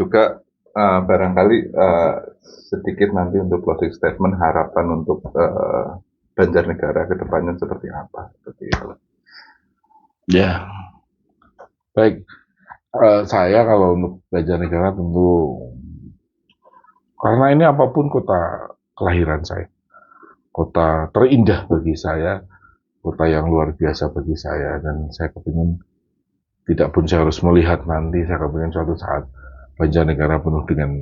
Juga barangkali sedikit nanti untuk closing statement harapan untuk Banjarnegara ke depannya seperti apa? Seperti itu. Ya, baik. Saya kalau untuk Banjarnegara tentu karena ini apapun kota kelahiran saya, kota terindah bagi saya, kota yang luar biasa bagi saya, dan saya kepingin tidak pun saya harus melihat nanti, saya kepingin suatu saat Banjarnegara penuh dengan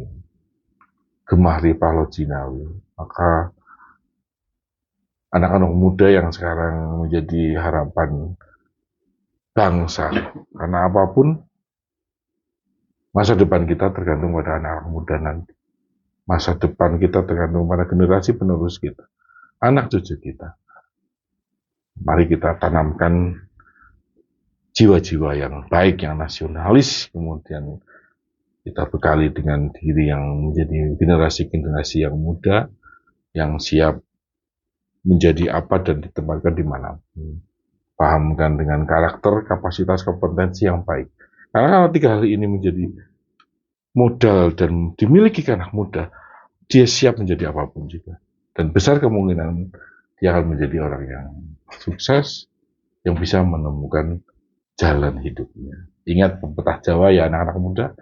gemah ripah Lojinawi. Maka anak-anak muda yang sekarang menjadi harapan bangsa, karena apapun masa depan kita tergantung pada anak-anak muda nanti. Masa depan kita tergantung pada generasi penerus kita, anak cucu kita. Mari kita tanamkan jiwa-jiwa yang baik, yang nasionalis, kemudian kita bekali dengan diri yang menjadi generasi-generasi yang muda, yang siap menjadi apa dan ditempatkan di mana. Pahamkan dengan karakter, kapasitas, kompetensi yang baik. Karena kalau 3 hal ini menjadi modal dan dimiliki anak muda, dia siap menjadi apapun juga. Dan besar kemungkinan dia akan menjadi orang yang sukses, yang bisa menemukan jalan hidupnya. Ingat pepatah Jawa ya anak-anak muda,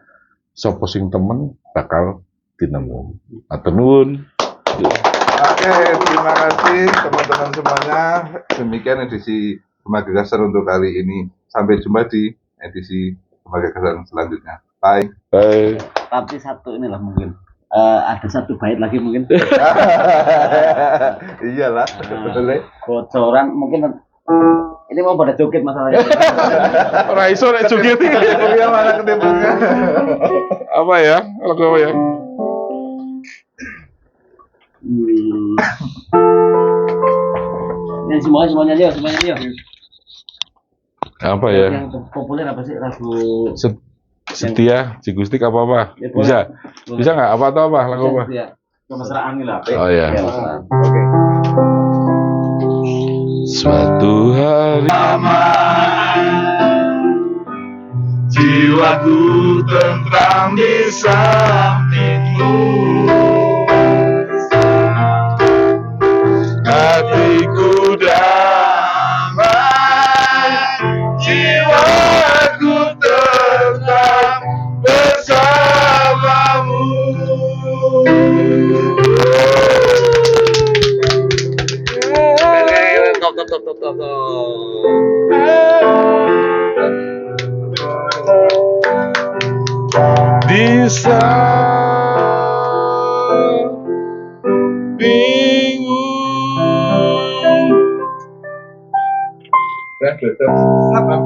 sopo sing temen bakal dinemu. Atur nuwun. Oke, terima kasih teman-teman semuanya. Demikian edisi Gemah Gagasan untuk kali ini. Sampai jumpa di edisi Gemah Gagasan selanjutnya. Bye. Bye. Tapi satu inilah mungkin ada satu bait lagi mungkin. Iyalah, boleh. Bocoran mungkin ini mau pada joget masalahnya. Ora iso nek joget iki. Kuliah mana ketibungnya. Apa ya? Lagu apa ya? Yang semuanya dia. Apa ya? Yang populer apa sih lagu? Setia, Jigustik apa? Ya, Bisa? boleh. Bisa nggak? Apa atau apa? Lagu apa? Ya. Kemesraan nih lah. Oh ya. Ya, Oke. Suatu hari jiwaku tentram di sampingmu, hatiku damai, jiwaku tetap bersamamu. Top. Di sampingmu. Apa?